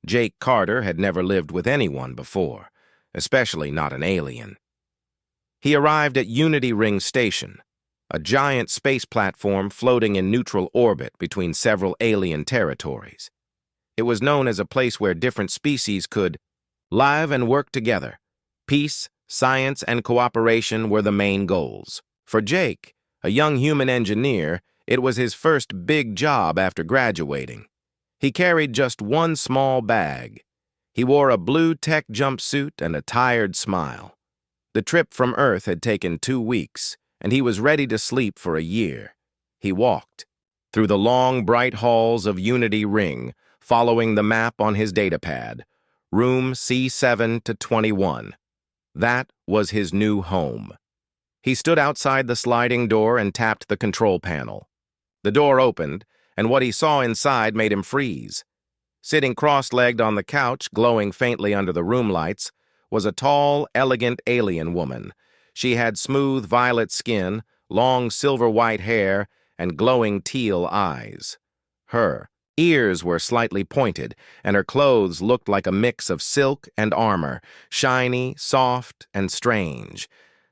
Jake Carter had never lived with anyone before, especially not an alien. He arrived at Unity Ring Station, a giant space platform floating in neutral orbit between several alien territories. It was known as a place where different species could live and work together. Peace, science, and cooperation were the main goals. For Jake, a young human engineer, it was his first big job after graduating. He carried just one small bag. He wore a blue tech jumpsuit and a tired smile. The trip from Earth had taken 2 weeks, and he was ready to sleep for a year. He walked through the long, bright halls of Unity Ring, following the map on his datapad, room C7 to 21. That was his new home. He stood outside the sliding door and tapped the control panel. The door opened, and what he saw inside made him freeze. Sitting cross-legged on the couch, glowing faintly under the room lights, was a tall, elegant alien woman. She had smooth violet skin, long silver-white hair, and glowing teal eyes. Her ears were slightly pointed, and her clothes looked like a mix of silk and armor, shiny, soft, and strange.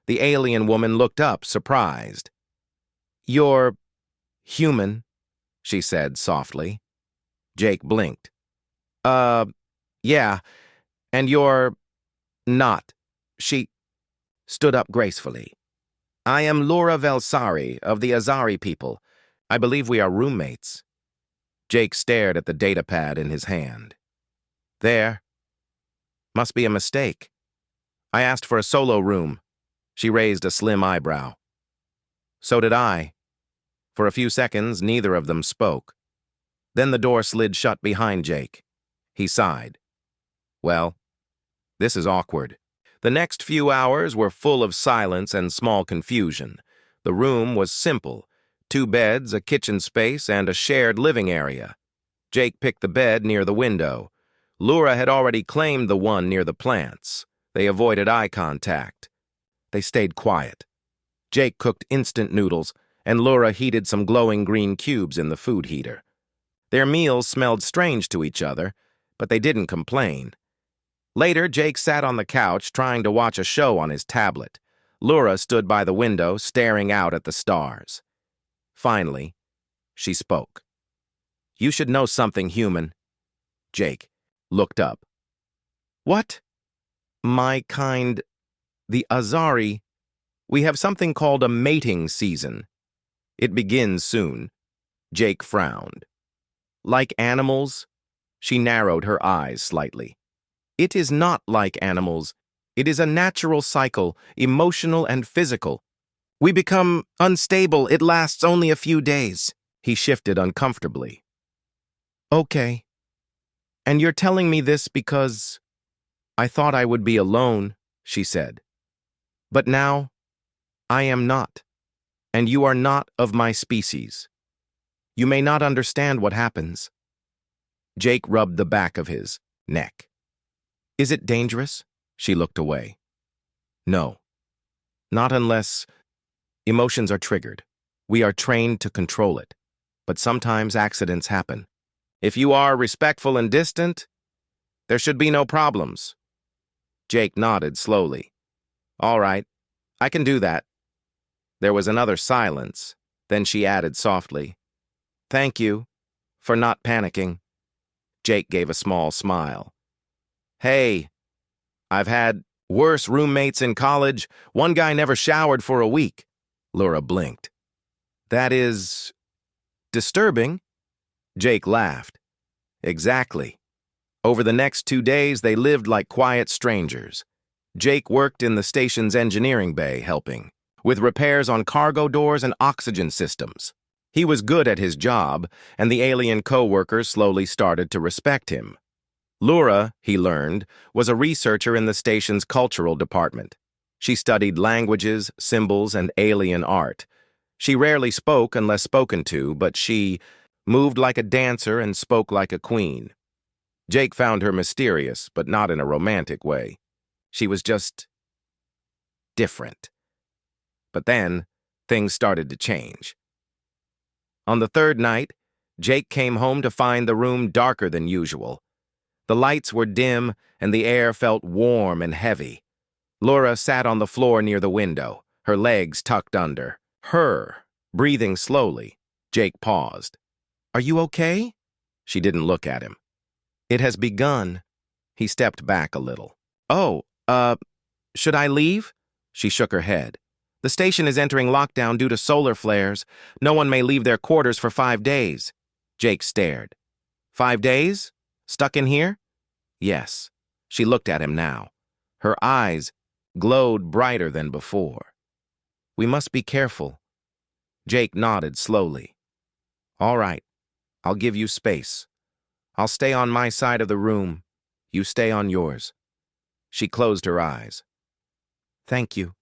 The alien woman looked up, surprised. "You're human," she said softly. Jake blinked. Yeah, and you're not." She stood up gracefully. "I am Laura Velsari of the Azari people. I believe we are roommates." Jake stared at the datapad in his hand. "There. Must be a mistake. I asked for a solo room." She raised a slim eyebrow. "So did I." For a few seconds, neither of them spoke. Then the door slid shut behind Jake. He sighed. "Well, this is awkward." The next few hours were full of silence and small confusion. The room was simple: 2 beds, a kitchen space, and a shared living area. Jake picked the bed near the window. Laura had already claimed the one near the plants. They avoided eye contact. They stayed quiet. Jake cooked instant noodles, and Laura heated some glowing green cubes in the food heater. Their meals smelled strange to each other, but they didn't complain. Later, Jake sat on the couch trying to watch a show on his tablet. Laura stood by the window, staring out at the stars. Finally, she spoke. "You should know something, human." Jake looked up. "What?" "My kind, the Azari. We have something called a mating season. It begins soon." Jake frowned. "Like animals?" She narrowed her eyes slightly. "It is not like animals. It is a natural cycle, emotional and physical. We become unstable. It lasts only a few days." He shifted uncomfortably. "Okay. And you're telling me this because I thought I would be alone," she said. "But now I am not, and you are not of my species. You may not understand what happens." Jake rubbed the back of his neck. "Is it dangerous?" She looked away. "No. Not unless emotions are triggered. We are trained to control it. But sometimes accidents happen. If you are respectful and distant, there should be no problems." Jake nodded slowly. "All right, I can do that." There was another silence. Then she added softly, "Thank you for not panicking." Jake gave a small smile. "Hey, I've had worse roommates in college. One guy never showered for a week." Laura blinked. "That is disturbing." Jake laughed. "Exactly." Over the next 2 days, they lived like quiet strangers. Jake worked in the station's engineering bay, helping with repairs on cargo doors and oxygen systems. He was good at his job, and the alien co-workers slowly started to respect him. Laura, he learned, was a researcher in the station's cultural department. She studied languages, symbols, and alien art. She rarely spoke unless spoken to, but she moved like a dancer and spoke like a queen. Jake found her mysterious, but not in a romantic way. She was just different. But then, things started to change. On the 3rd night, Jake came home to find the room darker than usual. The lights were dim, and the air felt warm and heavy. Laura sat on the floor near the window, her legs tucked under. Breathing slowly. Jake paused. "Are you okay?" She didn't look at him. "It has begun." He stepped back a little. "Oh, should I leave?" She shook her head. "The station is entering lockdown due to solar flares. No one may leave their quarters for 5 days." Jake stared. 5 days? Stuck in here?" "Yes." She looked at him now. Her eyes glowed brighter than before. "We must be careful." Jake nodded slowly. "All right. I'll give you space. I'll stay on my side of the room. You stay on yours." She closed her eyes. "Thank you."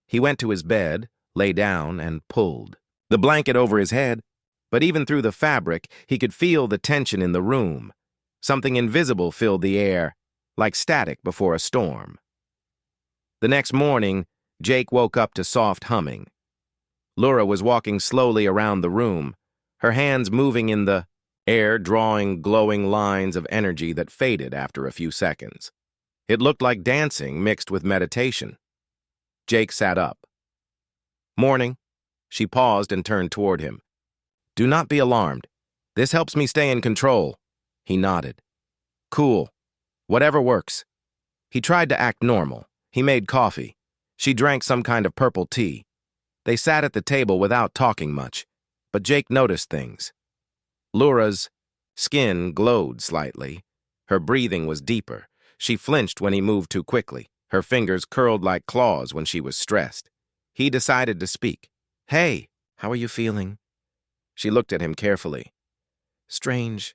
He went to his bed, lay down, and pulled the blanket over his head, but even through the fabric, he could feel the tension in the room. Something invisible filled the air, like static before a storm. The next morning, Jake woke up to soft humming. Laura was walking slowly around the room, her hands moving in the air, drawing glowing lines of energy that faded after a few seconds. It looked like dancing mixed with meditation. Jake sat up. "Morning." She paused and turned toward him. "Do not be alarmed. This helps me stay in control." He nodded. "Cool. Whatever works." He tried to act normal. He made coffee. She drank some kind of purple tea. They sat at the table without talking much, but Jake noticed things. Laura's skin glowed slightly. Her breathing was deeper. She flinched when he moved too quickly. Her fingers curled like claws when she was stressed. He decided to speak. "Hey, how are you feeling?" She looked at him carefully. "Strange.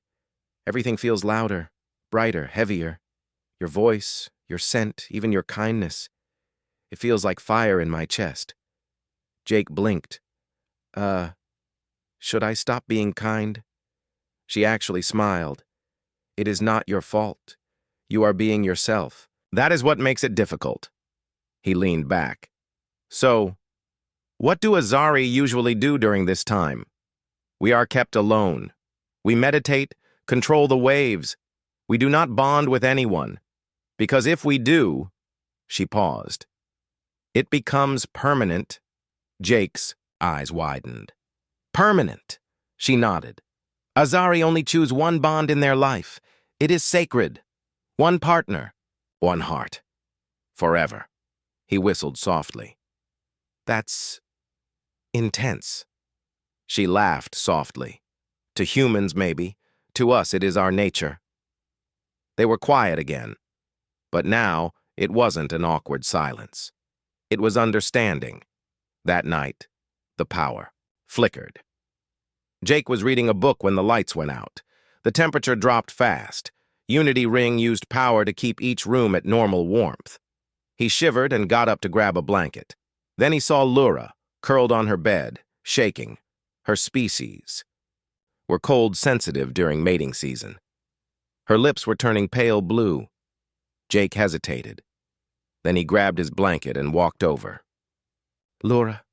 Everything feels louder, brighter, heavier. Your voice, your scent, even your kindness. It feels like fire in my chest." Jake blinked. Should I stop being kind?" She actually smiled. "It is not your fault. You are being yourself. That is what makes it difficult." He leaned back. "So, what do Azari usually do during this time?" "We are kept alone. We meditate, control the waves. We do not bond with anyone. Because if we do," she paused, "it becomes permanent." Jake's eyes widened. "Permanent," she nodded. "Azari only choose one bond in their life. It is sacred. One partner, one heart. Forever." He whistled softly. "That's intense." She laughed softly. "To humans, maybe. To us, it is our nature." They were quiet again. But now, it wasn't an awkward silence. It was understanding. That night, the power flickered. Jake was reading a book when the lights went out. The temperature dropped fast. Unity Ring used power to keep each room at normal warmth. He shivered and got up to grab a blanket. Then he saw Laura, curled on her bed, shaking. Her species were cold-sensitive during mating season. Her lips were turning pale blue. Jake hesitated. Then he grabbed his blanket and walked over. "Laura,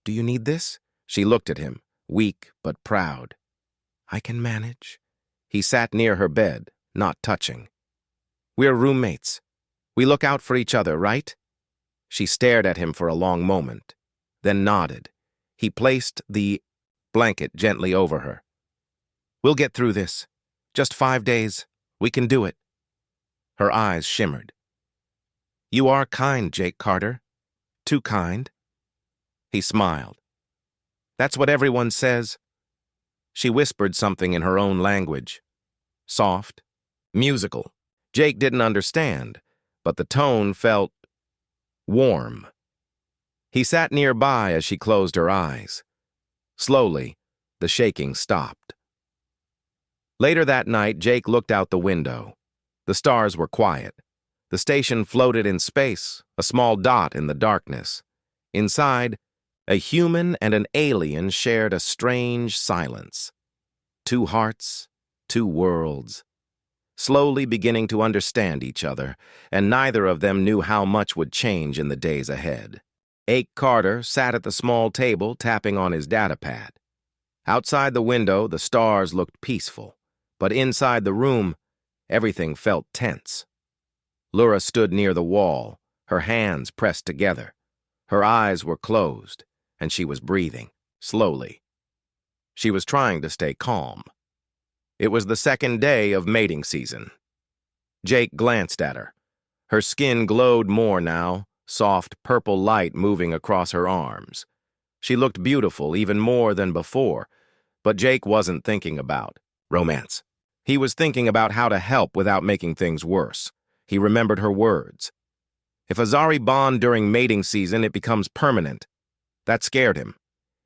do you need this?" She looked at him, weak but proud. "I can manage." He sat near her bed, not touching. "We're roommates. We look out for each other, right?" She stared at him for a long moment, then nodded. He placed the blanket gently over her. "We'll get through this. Just 5 days. We can do it." Her eyes shimmered. "You are kind, Jake Carter. Too kind." He smiled. "That's what everyone says." She whispered something in her own language. Soft, musical. Jake didn't understand, but the tone felt warm. He sat nearby as she closed her eyes. Slowly, the shaking stopped. Later that night, Jake looked out the window. The stars were quiet. The station floated in space, a small dot in the darkness. Inside, a human and an alien shared a strange silence. 2 hearts, 2 worlds, slowly beginning to understand each other, and neither of them knew how much would change in the days ahead. Jake Carter sat at the small table tapping on his datapad. Outside the window, the stars looked peaceful, but inside the room, Everything felt tense. Lura stood near the wall, her hands pressed together. Her eyes were closed, and she was breathing, slowly. She was trying to stay calm. It was the second day of mating season. Jake glanced at her. Her skin glowed more now, soft purple light moving across her arms. She looked beautiful even more than before, but Jake wasn't thinking about romance. He was thinking about how to help without making things worse. He remembered her words. If Azari bond during mating season, it becomes permanent. That scared him.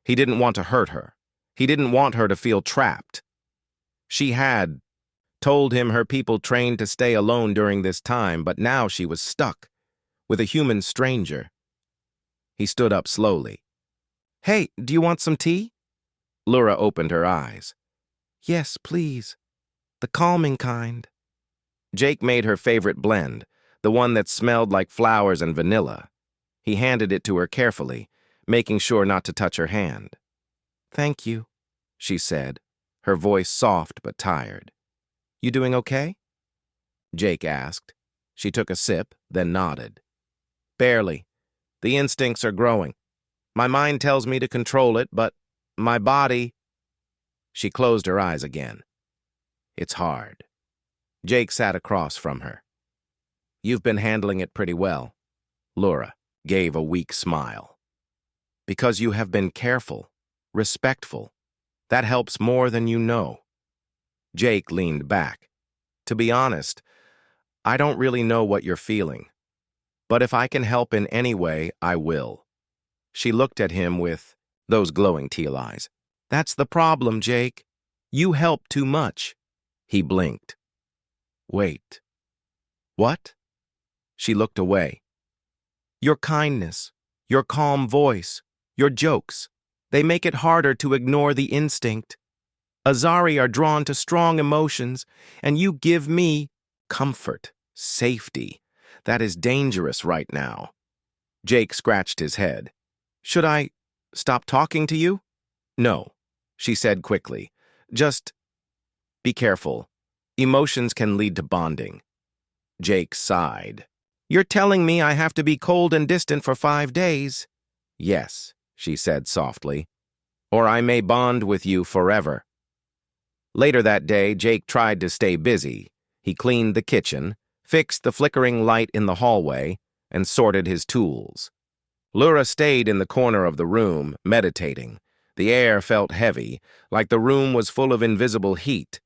He didn't want to hurt her. He didn't want her to feel trapped. She had told him her people trained to stay alone during this time, but now she was stuck with a human stranger. He stood up slowly. "Hey, do you want some tea?" Lura opened her eyes. "Yes, please. The calming kind." Jake made her favorite blend, the one that smelled like flowers and vanilla. He handed it to her carefully, making sure not to touch her hand. "Thank you," she said, her voice soft but tired. "You doing okay?" Jake asked. She took a sip, then nodded. "Barely. The instincts are growing. My mind tells me to control it, but my body—" She closed her eyes again. "It's hard." Jake sat across from her. "You've been handling it pretty well." Lura gave a weak smile. "Because you have been careful, respectful. That helps more than you know." Jake leaned back. "To be honest, I don't really know what you're feeling. But if I can help in any way, I will." She looked at him with those glowing teal eyes. "That's the problem, Jake. You help too much." He blinked. "Wait. What?" She looked away. "Your kindness, your calm voice, your jokes, they make it harder to ignore the instinct. Azari are drawn to strong emotions, and you give me comfort, safety. That is dangerous right now." Jake scratched his head. "Should I stop talking to you?" "No," she said quickly. "Just be careful. Emotions can lead to bonding." Jake sighed. "You're telling me I have to be cold and distant for 5 days?" "Yes," she said softly. "Or I may bond with you forever." Later that day, Jake tried to stay busy. He cleaned the kitchen, fixed the flickering light in the hallway, and sorted his tools. Lura stayed in the corner of the room, meditating. The air felt heavy, like the room was full of invisible heat.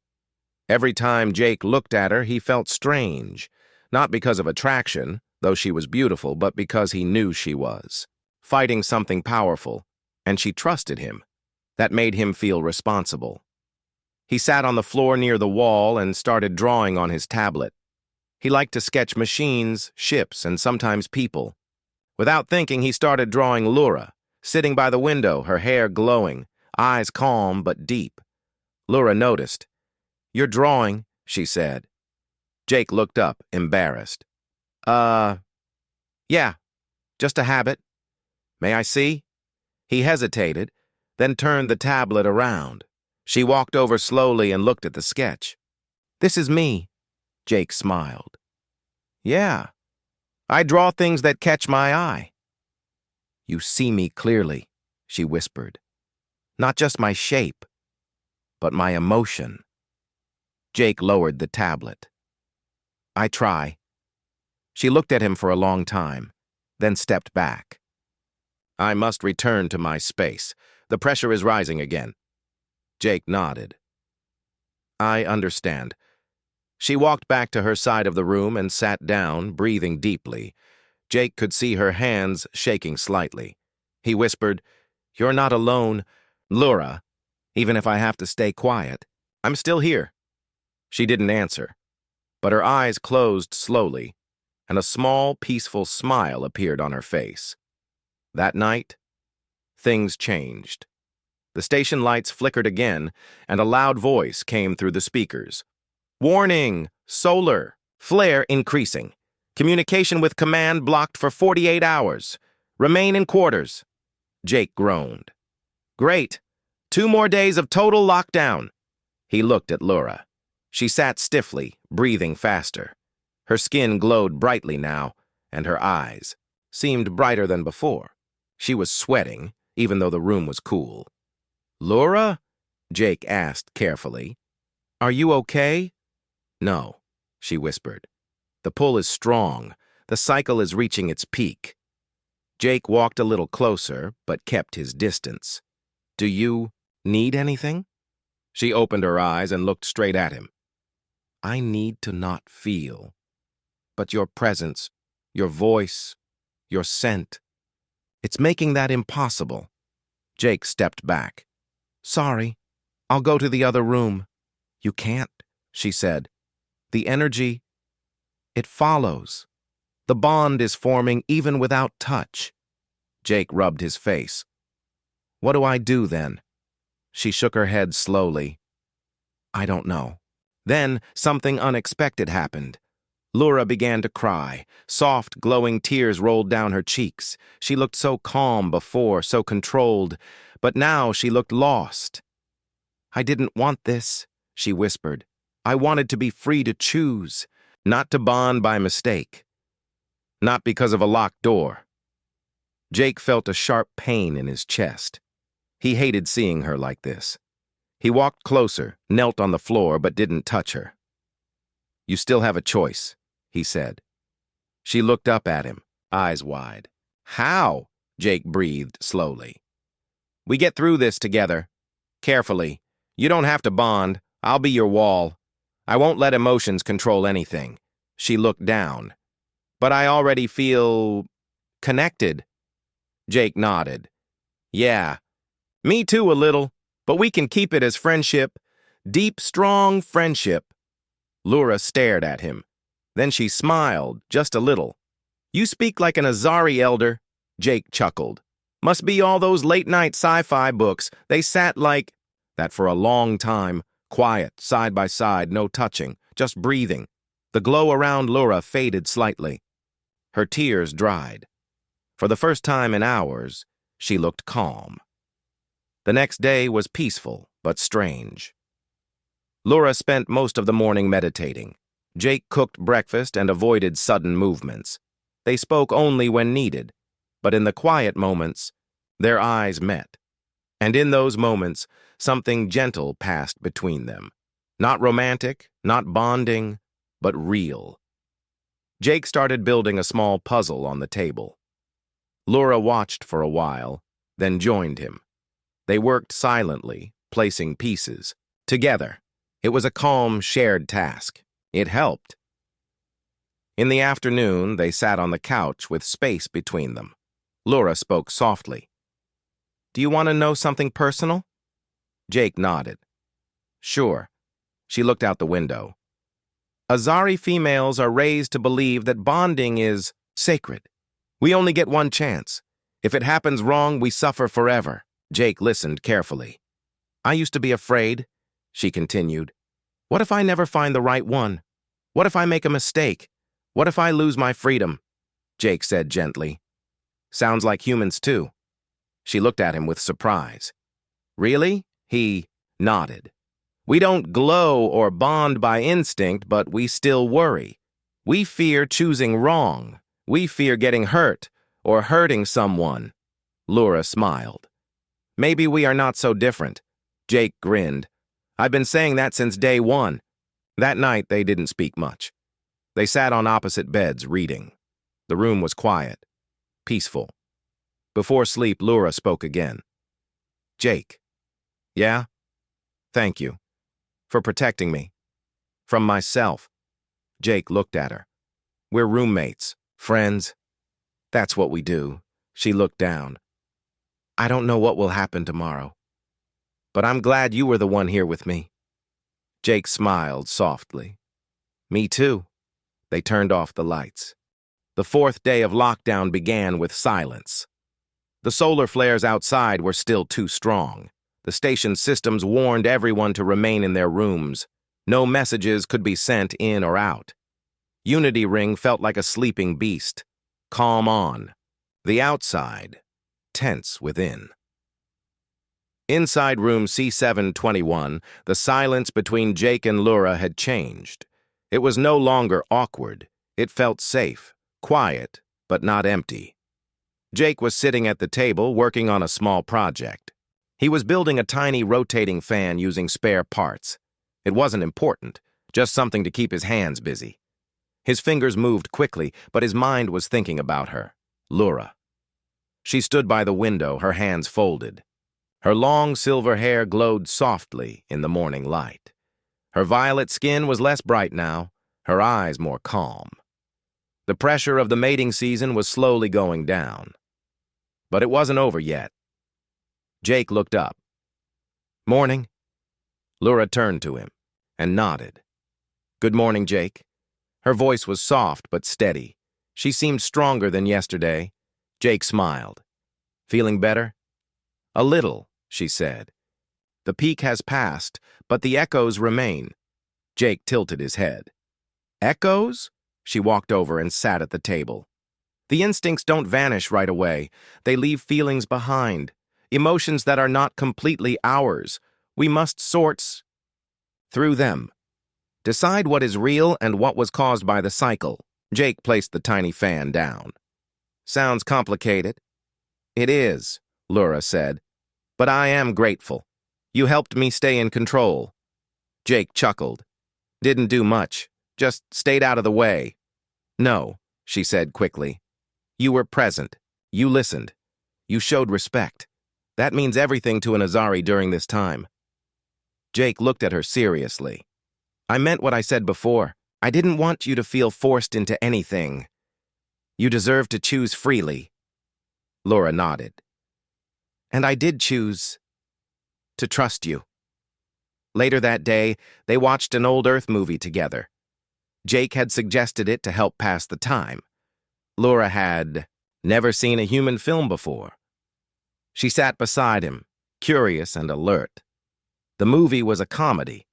Every time Jake looked at her, he felt strange, not because of attraction, though she was beautiful, but because he knew she was fighting something powerful, and she trusted him. That made him feel responsible. He sat on the floor near the wall and started drawing on his tablet. He liked to sketch machines, ships, and sometimes people. Without thinking, he started drawing Lura, sitting by the window, her hair glowing, eyes calm but deep. Lura noticed. "You're drawing," she said. Jake looked up, embarrassed. Yeah, just a habit. May I see?" He hesitated, then turned the tablet around. She walked over slowly and looked at the sketch. "This is me," Jake smiled. "Yeah, I draw things that catch my eye." "You see me clearly," she whispered. "Not just my shape, but my emotion." Jake lowered the tablet. "I try." She looked at him for a long time, then stepped back. "I must return to my space. The pressure is rising again." Jake nodded. "I understand." She walked back to her side of the room and sat down, breathing deeply. Jake could see her hands shaking slightly. He whispered, "You're not alone, Lura, even if I have to stay quiet. I'm still here." She didn't answer, but her eyes closed slowly, and a small, peaceful smile appeared on her face. That night, things changed. The station lights flickered again, and a loud voice came through the speakers. "Warning! Solar! Flare increasing. Communication with command blocked for 48 hours. Remain in quarters." Jake groaned. "Great! 2 more days of total lockdown." He looked at Lura. She sat stiffly, breathing faster. Her skin glowed brightly now, and her eyes seemed brighter than before. She was sweating, even though the room was cool. "Laura?" Jake asked carefully. "Are you okay?" "No," she whispered. "The pull is strong. The cycle is reaching its peak." Jake walked a little closer, but kept his distance. "Do you need anything?" She opened her eyes and looked straight at him. "I need to not feel. But your presence, your voice, your scent, it's making that impossible." Jake stepped back. "Sorry, I'll go to the other room." "You can't," she said. "The energy, it follows. The bond is forming even without touch." Jake rubbed his face. "What do I do then?" She shook her head slowly. "I don't know." Then something unexpected happened. Laura began to cry. Soft, glowing tears rolled down her cheeks. She looked so calm before, so controlled, but now she looked lost. "I didn't want this," she whispered. "I wanted to be free to choose, not to bond by mistake, not because of a locked door." Jake felt a sharp pain in his chest. He hated seeing her like this. He walked closer, knelt on the floor, but didn't touch her. "You still have a choice," he said. She looked up at him, eyes wide. "How?" Jake breathed slowly. "We get through this together. Carefully. You don't have to bond. I'll be your wall. I won't let emotions control anything." She looked down. "But I already feel connected." Jake nodded. "Yeah, me too a little, but we can keep it as friendship. Deep, strong friendship." Laura stared at him. Then she smiled, just a little. "You speak like an Azari elder," Jake chuckled. "Must be all those late-night sci-fi books. They sat like that for a long time, quiet, side by side, no touching, just breathing." The glow around Laura faded slightly. Her tears dried. For the first time in hours, she looked calm. The next day was peaceful, but strange. Laura spent most of the morning meditating. Jake cooked breakfast and avoided sudden movements. They spoke only when needed, but in the quiet moments, their eyes met. And in those moments, something gentle passed between them. Not romantic, not bonding, but real. Jake started building a small puzzle on the table. Laura watched for a while, then joined him. They worked silently, placing pieces. Together. It was a calm, shared task. It helped. In the afternoon, they sat on the couch with space between them. Laura spoke softly. "Do you want to know something personal?" Jake nodded. "Sure." She looked out the window. "Azari females are raised to believe that bonding is sacred. We only get one chance. If it happens wrong, we suffer forever." Jake listened carefully. "I used to be afraid," she continued. "What if I never find the right one? What if I make a mistake? What if I lose my freedom?" Jake said gently. "Sounds like humans too." She looked at him with surprise. "Really?" He nodded. "We don't glow or bond by instinct, but we still worry. We fear choosing wrong. We fear getting hurt or hurting someone." Laura smiled. "Maybe we are not so different." Jake grinned. "I've been saying that since day one." That night, they didn't speak much. They sat on opposite beds, reading. The room was quiet, peaceful. Before sleep, Laura spoke again. "Jake." "Yeah?" "Thank you. For protecting me. From myself." Jake looked at her. "We're roommates, friends. That's what we do." She looked down. "I don't know what will happen tomorrow, but I'm glad you were the one here with me." Jake smiled softly. "Me too." They turned off the lights. The fourth day of lockdown began with silence. The solar flares outside were still too strong. The station's systems warned everyone to remain in their rooms. No messages could be sent in or out. Unity Ring felt like a sleeping beast. Calm on. The outside, tense within. Inside room C721, the silence between Jake and Laura had changed. It was no longer awkward. It felt safe, quiet, but not empty. Jake was sitting at the table working on a small project. He was building a tiny rotating fan using spare parts. It wasn't important, just something to keep his hands busy. His fingers moved quickly, but his mind was thinking about her, Laura. She stood by the window, her hands folded. Her long silver hair glowed softly in the morning light. Her violet skin was less bright now, her eyes more calm. The pressure of the mating season was slowly going down. But it wasn't over yet. Jake looked up. "Morning." Laura turned to him and nodded. "Good morning, Jake." Her voice was soft but steady. She seemed stronger than yesterday. Jake smiled. "Feeling better?" "A little," she said. "The peak has passed, but the echoes remain." Jake tilted his head. "Echoes?" She walked over and sat at the table. "The instincts don't vanish right away. They leave feelings behind, emotions that are not completely ours. We must sort through them. Decide what is real and what was caused by the cycle." Jake placed the tiny fan down. "Sounds complicated." "It is," Laura said. "But I am grateful. You helped me stay in control." Jake chuckled. "Didn't do much. Just stayed out of the way." "No," she said quickly. "You were present. You listened. You showed respect. That means everything to an Azari during this time." Jake looked at her seriously. "I meant what I said before. I didn't want you to feel forced into anything. You deserve to choose freely." Laura nodded. "And I did choose to trust you." Later that day, they watched an old Earth movie together. Jake had suggested it to help pass the time. Laura had never seen a human film before. She sat beside him, curious and alert. The movie was a comedy.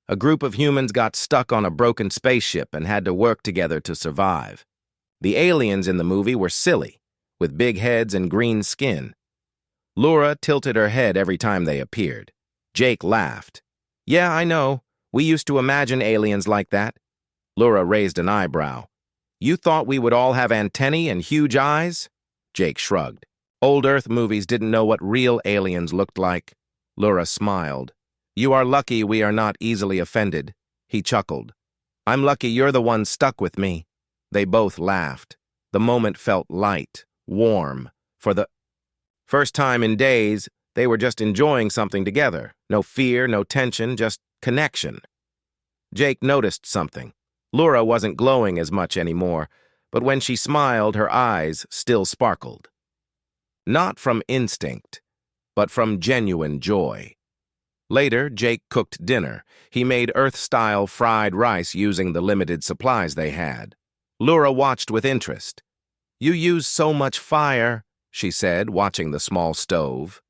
A group of humans got stuck on a broken spaceship and had to work together to survive. The aliens in the movie were silly, with big heads and green skin. Laura tilted her head every time they appeared. Jake laughed. "Yeah, I know. We used to imagine aliens like that." Laura raised an eyebrow. "You thought we would all have antennae and huge eyes?" Jake shrugged. "Old Earth movies didn't know what real aliens looked like." Laura smiled. "You are lucky we are not easily offended." He chuckled. "I'm lucky you're the one stuck with me." They both laughed. The moment felt light, warm. For the first time in days, they were just enjoying something together. No fear, no tension, just connection. Jake noticed something. Laura wasn't glowing as much anymore, but when she smiled, her eyes still sparkled. Not from instinct, but from genuine joy. Later, Jake cooked dinner. He made Earth-style fried rice using the limited supplies they had. Laura watched with interest. "You use so much fire," she said, watching the small stove.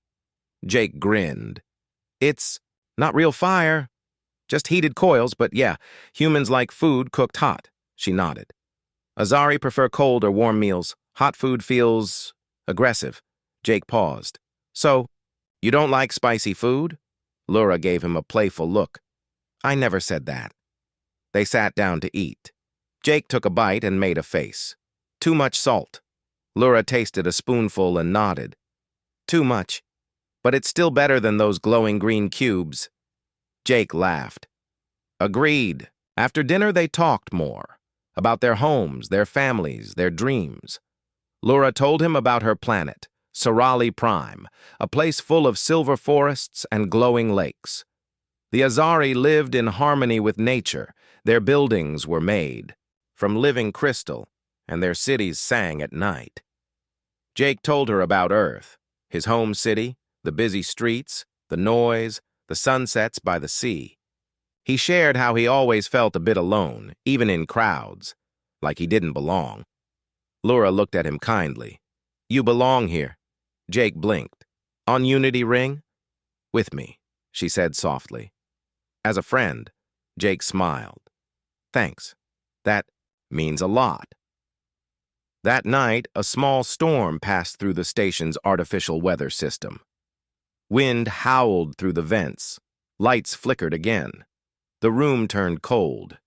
Jake grinned. "It's not real fire. Just heated coils, but yeah, humans like food cooked hot." She nodded. "Azari prefer cold or warm meals. Hot food feels aggressive." Jake paused. "So, you don't like spicy food?" Laura gave him a playful look. "I never said that." They sat down to eat. Jake took a bite and made a face. "Too much salt." Laura tasted a spoonful and nodded. "Too much. But it's still better than those glowing green cubes." Jake laughed. "Agreed." After dinner, they talked more. About their homes, their families, their dreams. Laura told him about her planet, Sorali Prime, a place full of silver forests and glowing lakes. The Azari lived in harmony with nature. Their buildings were made from living crystal, and their cities sang at night. Jake told her about Earth, his home city, the busy streets, the noise, the sunsets by the sea. He shared how he always felt a bit alone, even in crowds, like he didn't belong. Laura looked at him kindly. "You belong here." Jake blinked. "On Unity Ring?" "With me," she said softly. "As a friend." Jake smiled. "Thanks. That means a lot." That night, a small storm passed through the station's artificial weather system. Wind howled through the vents. Lights flickered again. The room turned cold.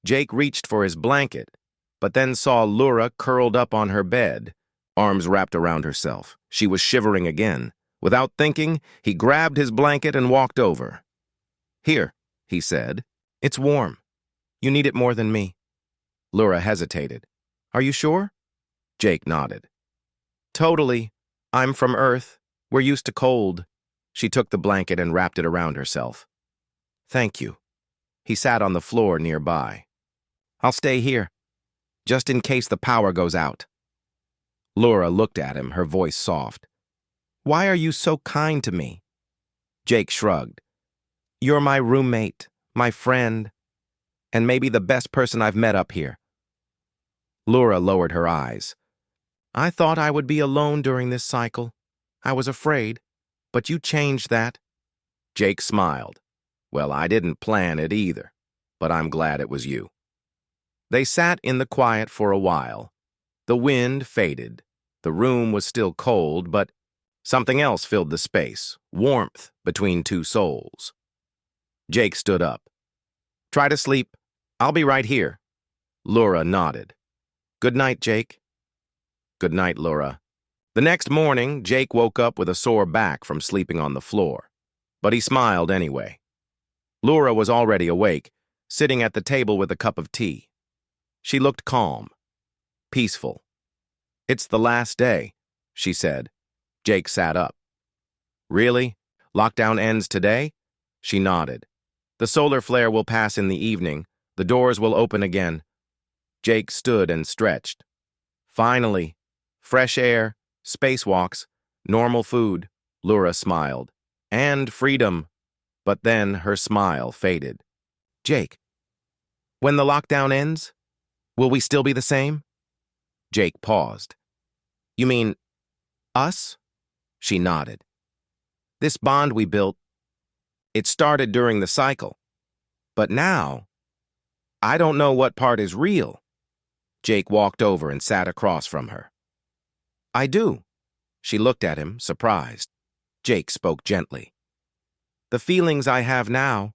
Jake reached for his blanket, but then saw Laura curled up on her bed, arms wrapped around herself. She was shivering again. Without thinking, he grabbed his blanket and walked over. "Here," he said. "It's warm. You need it more than me." Laura hesitated. "Are you sure?" Jake nodded. "Totally. I'm from Earth. We're used to cold." She took the blanket and wrapped it around herself. "Thank you." He sat on the floor nearby. "I'll stay here, just in case the power goes out." Laura looked at him, her voice soft. "Why are you so kind to me?" Jake shrugged. "You're my roommate, my friend, and maybe the best person I've met up here." Laura lowered her eyes. "I thought I would be alone during this cycle. I was afraid, but you changed that." Jake smiled. "Well, I didn't plan it either, but I'm glad it was you." They sat in the quiet for a while. The wind faded. The room was still cold, but something else filled the space, warmth between two souls. Jake stood up. "Try to sleep. I'll be right here." Laura nodded. "Good night, Jake." "Good night, Laura." The next morning, Jake woke up with a sore back from sleeping on the floor, but he smiled anyway. Laura was already awake, sitting at the table with a cup of tea. She looked calm, peaceful. "It's the last day," she said. Jake sat up. "Really? Lockdown ends today?" She nodded. "The solar flare will pass in the evening. The doors will open again." Jake stood and stretched. "Finally. Fresh air, spacewalks, normal food." Laura smiled. "And freedom." But then her smile faded. "Jake, when the lockdown ends, will we still be the same?" Jake paused. "You mean us?" She nodded. "This bond we built, it started during the cycle. But now, I don't know what part is real." Jake walked over and sat across from her. "I do." She looked at him, surprised. Jake spoke gently. "The feelings I have now,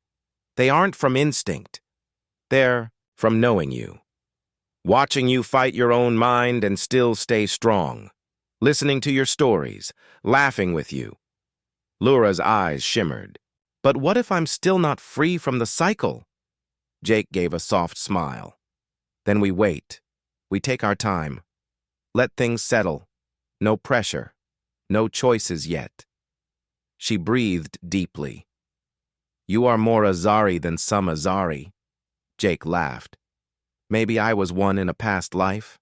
they aren't from instinct. They're from knowing you. Watching you fight your own mind and still stay strong. Listening to your stories, laughing with you." Laura's eyes shimmered. "But what if I'm still not free from the cycle?" Jake gave a soft smile. "Then we wait. We take our time. Let things settle. No pressure. No choices yet." She breathed deeply. "You are more Azari than some Azari." Jake laughed. "Maybe I was one in a past life."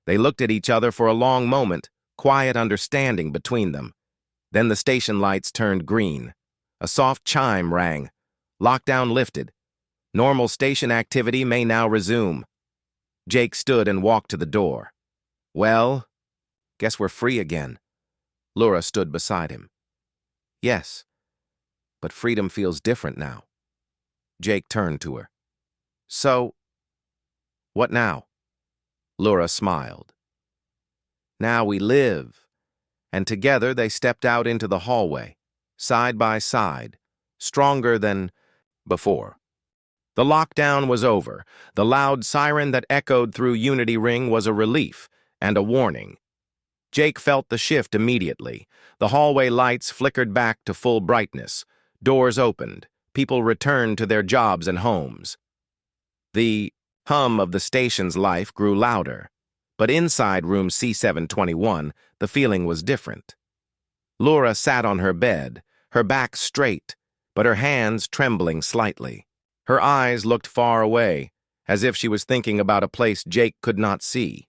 They looked at each other for a long moment, quiet understanding between them. Then the station lights turned green. A soft chime rang. Lockdown lifted. Normal station activity may now resume. Jake stood and walked to the door. "Well, guess we're free again." Laura stood beside him. "Yes, but freedom feels different now." Jake turned to her. "So, what now?" Laura smiled. "Now we live." And together they stepped out into the hallway, side by side, stronger than before. The lockdown was over. The loud siren that echoed through Unity Ring was a relief and a warning. Jake felt the shift immediately. The hallway lights flickered back to full brightness. Doors opened. People returned to their jobs and homes. The hum of the station's life grew louder. But inside room C721, the feeling was different. Laura sat on her bed, her back straight, but her hands trembling slightly. Her eyes looked far away, as if she was thinking about a place Jake could not see.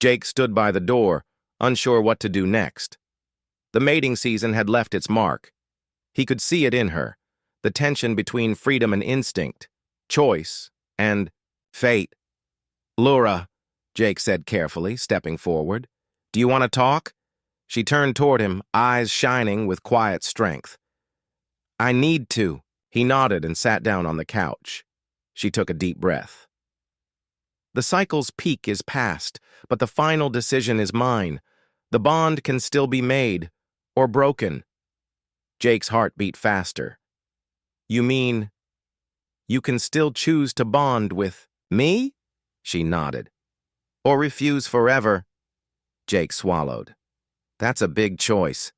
Jake stood by the door, unsure what to do next. The mating season had left its mark. He could see it in her, the tension between freedom and instinct, choice and fate. "Laura," Jake said carefully, stepping forward. "Do you want to talk?" She turned toward him, eyes shining with quiet strength. "I need to." He nodded and sat down on the couch. She took a deep breath. "The cycle's peak is past, but the final decision is mine. The bond can still be made, or broken." Jake's heart beat faster. "You mean You can still choose to bond with me? She nodded. Or refuse forever. Jake swallowed. That's a big choice.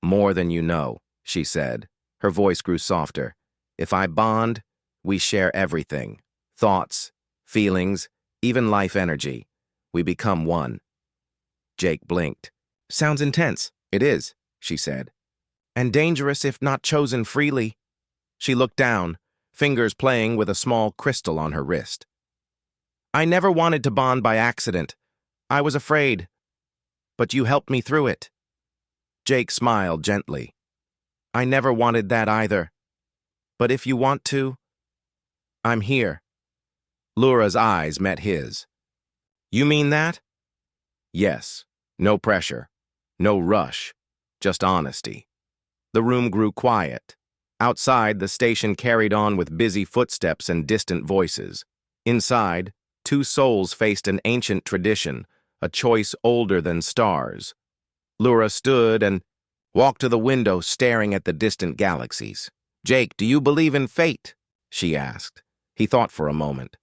More than you know, she said. Her voice grew softer. If I bond, we share everything. Thoughts, feelings, even life energy. We become one. Jake blinked. Sounds intense. It is, she said. And dangerous if not chosen freely. She looked down, fingers playing with a small crystal on her wrist. I never wanted to bond by accident. I was afraid. But you helped me through it. Jake smiled gently. I never wanted that either. But if you want to, I'm here. Laura's eyes met his. You mean that? Yes. No pressure. No rush. Just honesty. The room grew quiet. Outside, the station carried on with busy footsteps and distant voices. Inside, two souls faced an ancient tradition, a choice older than stars. Laura stood and walked to the window, staring at the distant galaxies. Jake, do you believe in fate? She asked. He thought for a moment.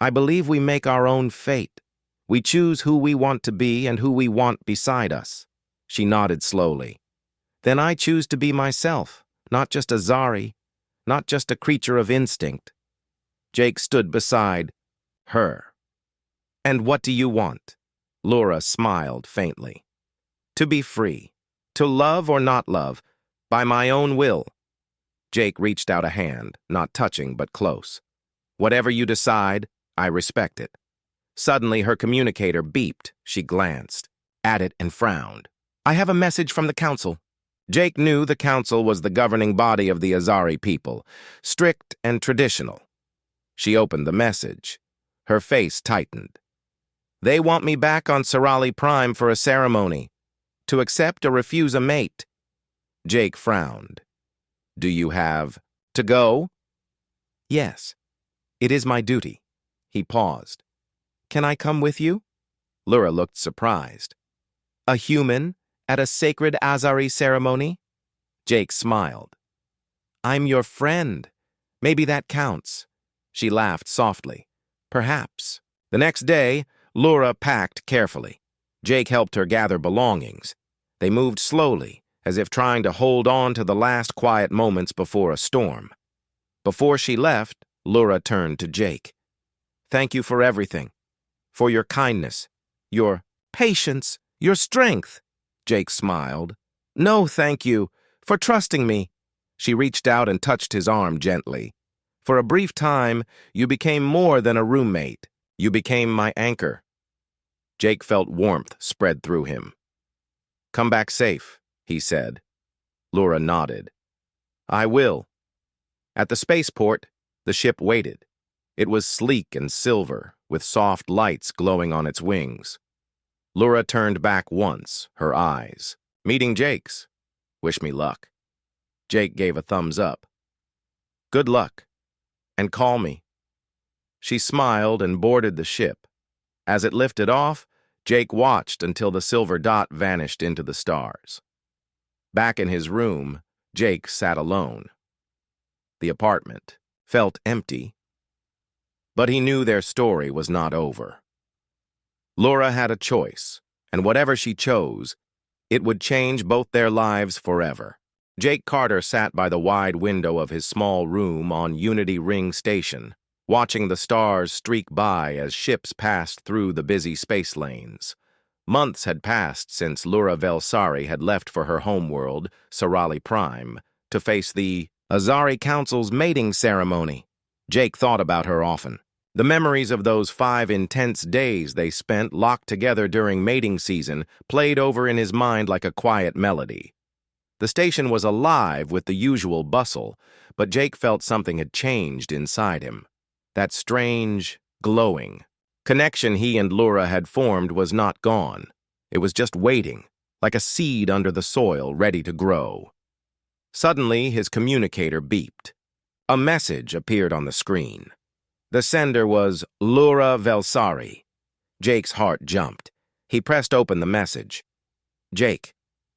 I believe we make our own fate. We choose who we want to be and who we want beside us. She nodded slowly. Then I choose to be myself, not just a Zari, not just a creature of instinct. Jake stood beside her. And what do you want? Laura smiled faintly. To be free. To love or not love, by my own will. Jake reached out a hand, not touching but close. Whatever you decide, I respect it. Suddenly, her communicator beeped. She glanced at it and frowned. I have a message from the council. Jake knew the council was the governing body of the Azari people, strict and traditional. She opened the message. Her face tightened. They want me back on Sirali Prime for a ceremony. To accept or refuse a mate. Jake frowned. Do you have to go? Yes. It is my duty. He paused. Can I come with you? Laura looked surprised. A human at a sacred Azari ceremony? Jake smiled. I'm your friend. Maybe that counts. She laughed softly. Perhaps. The next day, Laura packed carefully. Jake helped her gather belongings. They moved slowly, as if trying to hold on to the last quiet moments before a storm. Before she left, Laura turned to Jake. Thank you for everything. For your kindness, your patience, your strength. Jake smiled. No, thank you. For trusting me. She reached out and touched his arm gently. For a brief time, you became more than a roommate. You became my anchor. Jake felt warmth spread through him. Come back safe, he said. Laura nodded. I will. At the spaceport, the ship waited. It was sleek and silver, with soft lights glowing on its wings. Laura turned back once, her eyes. Meeting Jake's. Wish me luck. Jake gave a thumbs up. Good luck. And call me. She smiled and boarded the ship. As it lifted off, Jake watched until the silver dot vanished into the stars. Back in his room, Jake sat alone. The apartment felt empty, but he knew their story was not over. Laura had a choice, and whatever she chose, it would change both their lives forever. Jake Carter sat by the wide window of his small room on Unity Ring Station, watching the stars streak by as ships passed through the busy space lanes. Months had passed since Laura Velsari had left for her homeworld, Sirali Prime, to face the Azari Council's mating ceremony. Jake thought about her often. The memories of those 5 intense days they spent locked together during mating season played over in his mind like a quiet melody. The station was alive with the usual bustle, but Jake felt something had changed inside him. That strange, glowing connection he and Laura had formed was not gone. It was just waiting, like a seed under the soil ready to grow. Suddenly, his communicator beeped. A message appeared on the screen. The sender was Laura Velsari. Jake's heart jumped. He pressed open the message. Jake,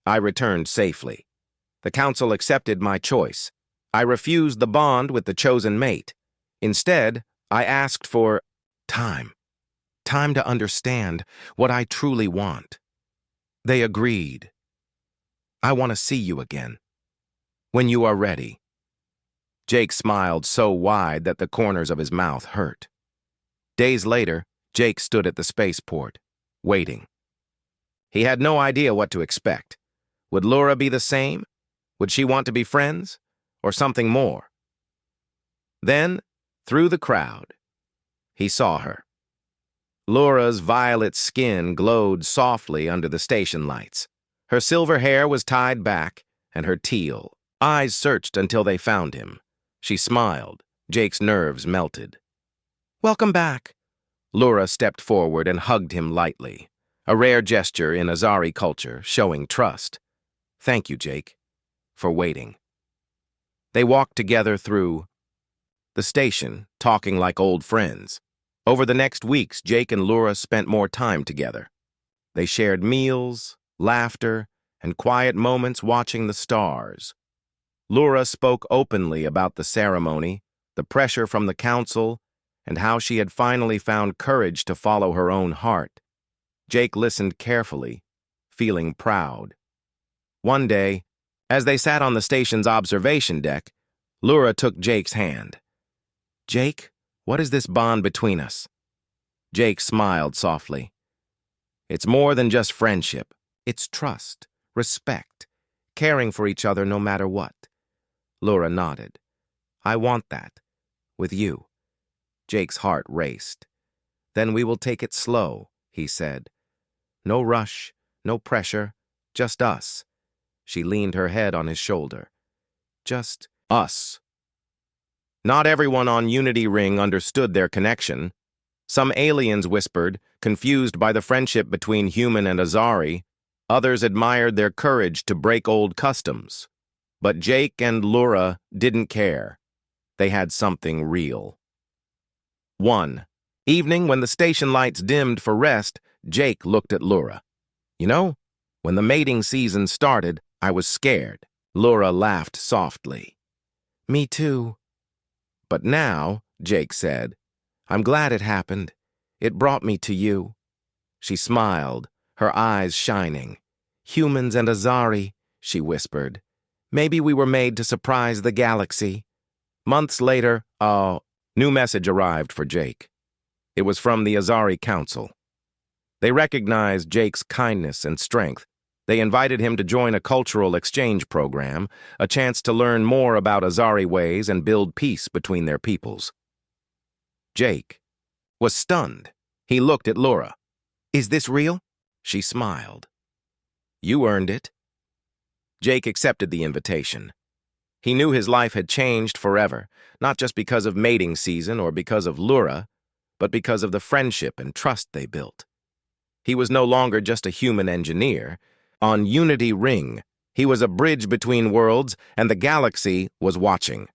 I returned safely. The council accepted my choice. I refused the bond with the chosen mate. Instead, I asked for time. Time to understand what I truly want. They agreed. I want to see you again. When you are ready. Jake smiled so wide that the corners of his mouth hurt. Days later, Jake stood at the spaceport, waiting. He had no idea what to expect. Would Laura be the same? Would she want to be friends? Or something more? Then, through the crowd, he saw her. Laura's violet skin glowed softly under the station lights. Her silver hair was tied back, and her teal eyes searched until they found him. She smiled. Jake's nerves melted. "Welcome back." Laura stepped forward and hugged him lightly, a rare gesture in Azari culture, showing trust. "Thank you, Jake, for waiting." They walked together through the station, talking like old friends. Over the next weeks, Jake and Laura spent more time together. They shared meals, laughter, and quiet moments watching the stars. Laura spoke openly about the ceremony, the pressure from the council, and how she had finally found courage to follow her own heart. Jake listened carefully, feeling proud. One day, as they sat on the station's observation deck, Laura took Jake's hand. "Jake, what is this bond between us?" Jake smiled softly. "It's more than just friendship. It's trust, respect, caring for each other no matter what." Laura nodded. "I want that. With you." Jake's heart raced. "Then we will take it slow," he said. "No rush, no pressure, just us." She leaned her head on his shoulder. "Just us." Not everyone on Unity Ring understood their connection. Some aliens whispered, confused by the friendship between human and Azari. Others admired their courage to break old customs. But Jake and Laura didn't care. They had something real. One evening, when the station lights dimmed for rest, Jake looked at Laura. "You know, when the mating season started, I was scared." Laura laughed softly. "Me too." "But now," Jake said, "I'm glad it happened. It brought me to you." She smiled, her eyes shining. "Humans and Azari," she whispered. "Maybe we were made to surprise the galaxy." Months later, a new message arrived for Jake. It was from the Azari Council. They recognized Jake's kindness and strength. They invited him to join a cultural exchange program, a chance to learn more about Azari ways and build peace between their peoples. Jake was stunned. He looked at Laura. "Is this real?" She smiled. "You earned it." Jake accepted the invitation. He knew his life had changed forever, not just because of mating season or because of Laura, but because of the friendship and trust they built. He was no longer just a human engineer. On Unity Ring, he was a bridge between worlds, and the galaxy was watching.